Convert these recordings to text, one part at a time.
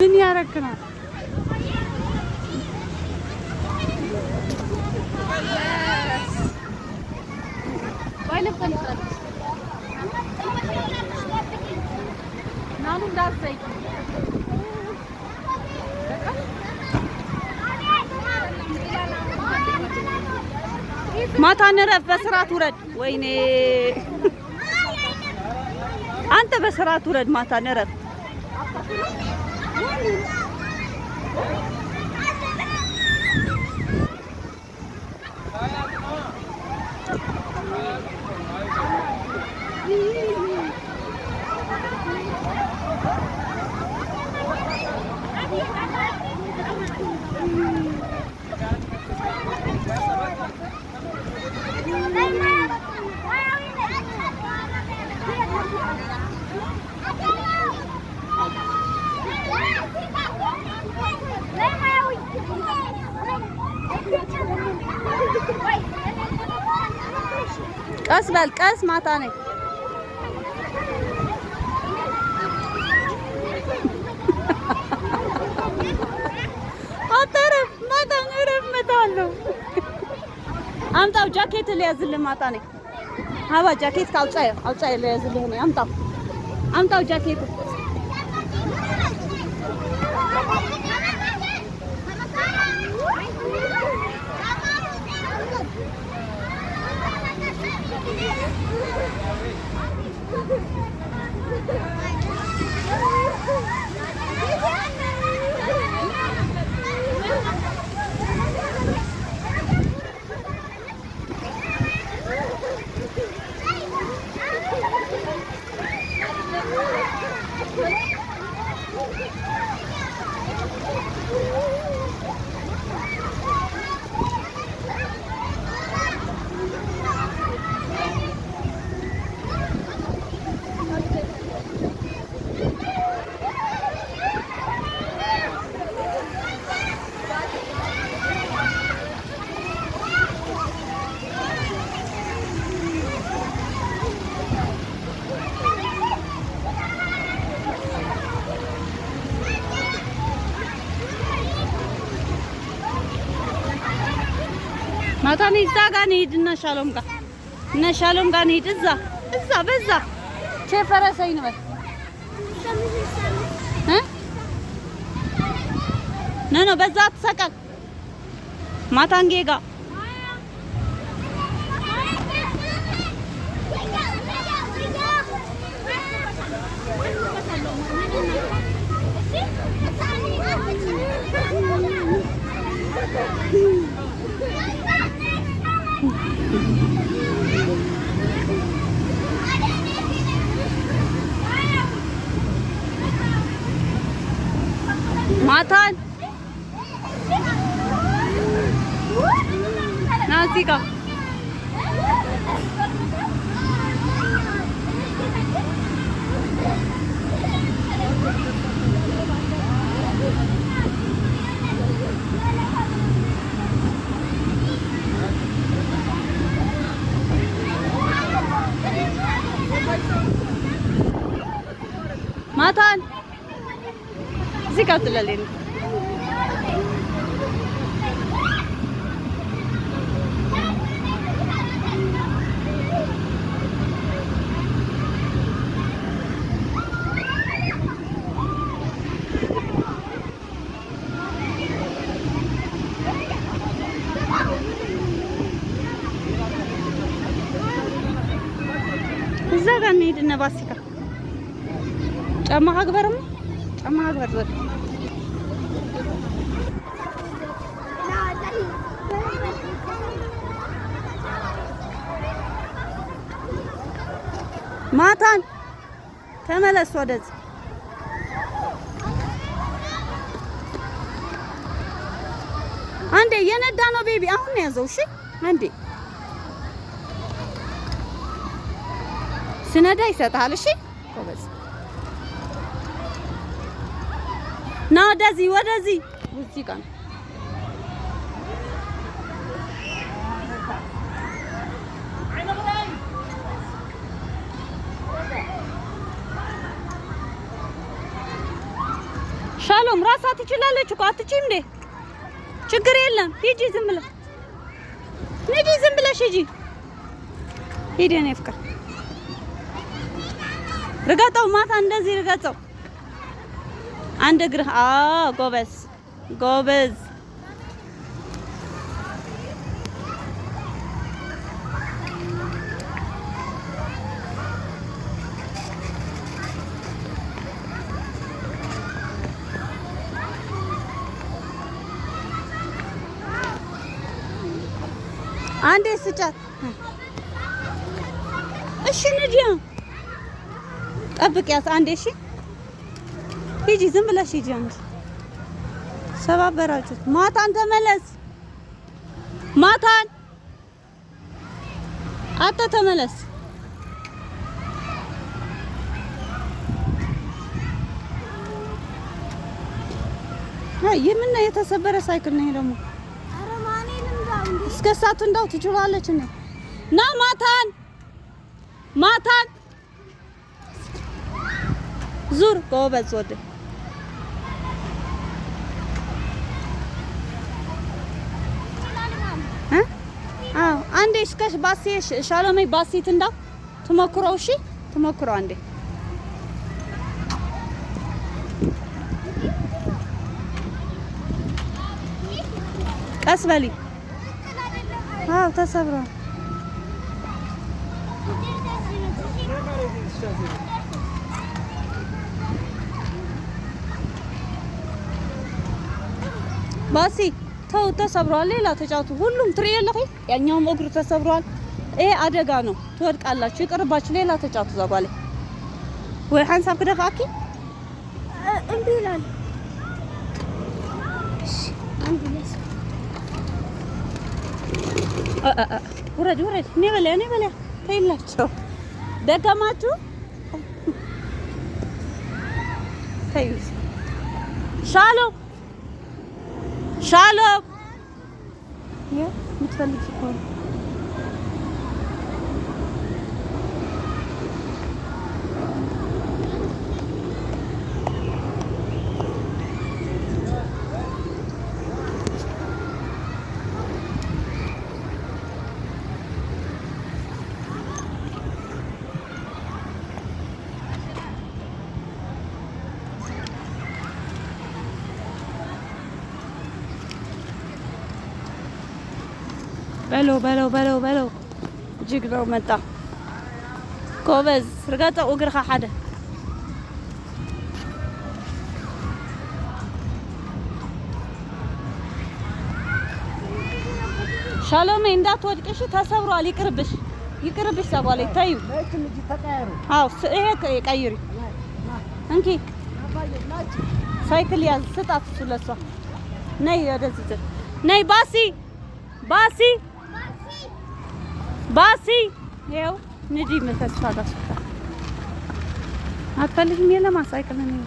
ምን ያረክና ማታ ነረፍ በስርዓት ውረድ። ወይኔ አንተ በስርዓት ውረድ። ማታ ነረፍ ቀስ በል ቀስ ማታ ነኝ አተረፍ ማታ ነረፍ መታለው አምጣው ጃኬት ለያዝልህ ማታ ነኝ አባ ጃኬት አውጣ ለያዝልህ ነው አምጣው ጃኬት ማታ ነው እዛ ጋር እንሂድና ሻሎም ጋር እንሂድ እዛ በዛ ቸፈረሰኝ ነው ኖ በዛ አትሰቀል ማታንጌ ጋር ማታን ናዚጋ ማታን እዚህ ጋር ትላለች እዛ ጋር እንሂድና ባሲካ ጫማ አግበርም ማታን ተመለስ ወደዚህ አንዴ የነዳ ነው ቤቢ አሁን ነው ያዘው እሺ አንዴ ስነዳ ይሰጣል እሺ ኮበዝ ና ወደዚህ ሙዚቃ ሻሎም ራሷ ትችላለች እኮ አትችይም እንዴ? ችግር የለም ሂጂ፣ ዝም ብለሽ ሂጂ፣ ዝም ብለሽ ሂጂ። ሂጂ የኔ ፍቅር ርገጠው፣ ማታ እንደዚህ ርገጠው። አንድ እግርህ ጎበዝ ጎበዝ። አንዴ ስጫት። እሺ ንዲያ ጠብቂያት አንዴ። እሺ ሂጂ፣ ዝም ብለሽ ሂጂ። አንቺ ሰባበራችሁት። ማታን ተመለስ፣ ማታን አተ ተመለስ። የምን የተሰበረ ሳይክል ነው ደግሞ? እስከ ሰዓት እንዳው ትችላለች እንዴ? ና ማታን ማታን ዙር ጎበዝ ወደ አንዴ እስከሽ ባሲሽ ሻሎሜ ባሲት እንዳው ትሞክረው። እሺ ትሞክረው አንዴ። ቀስ በሊ። ተሰብሯል። ባሲ ተው፣ ተሰብሯል። ሌላ ተጫውቱ። ሁሉም ትሪ የለህ። ያኛውም እግሩ ተሰብሯል። ይሄ አደጋ ነው። ትወድቃላችሁ። ይቅርባችሁ። ሌላ ተጫውቱ። ዘጓለ ወይ ሐንሳብ ከደፋኪ እምቢ ይላል። ውረድ ውረድ። እኔ በላ ተይላቸው። ደከማችሁ። ተይ ሻሎም ሻሎም። የምትፈልጊ ከሆነ በለው እጅግ ነው መጣ። ጎበዝ ርገጠው እግርኻ ሓደ። ሻሎሜ እንዳትወድቅሽ፣ ተሰብሯል። ይቅርብሽ ሰባለ ታዩ። ይሄ ቀይሪ እንኪ ሳይክል ያዝ ስጣት። ስለሷ ነይ ወደዚህ ነይ። ባሲ ይኸው ንዲ ተስፋ ጋስታ አትፈልግም? የለም ሳይክል ነው።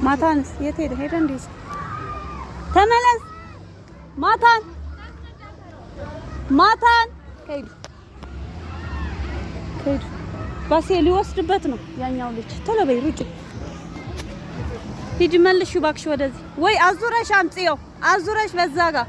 ማታንስ የት ሄደ እንዴ? ተመለስ። ማታን ከይዱ ባሴ ሊወስድበት ነው ያኛው ልጅ። ቶሎ በይ ሩጭ። ሂጂ መልሽ እባክሽ ወደዚህ። ወይ አዙረሽ አምጪው፣ አዙረሽ በዛ ጋር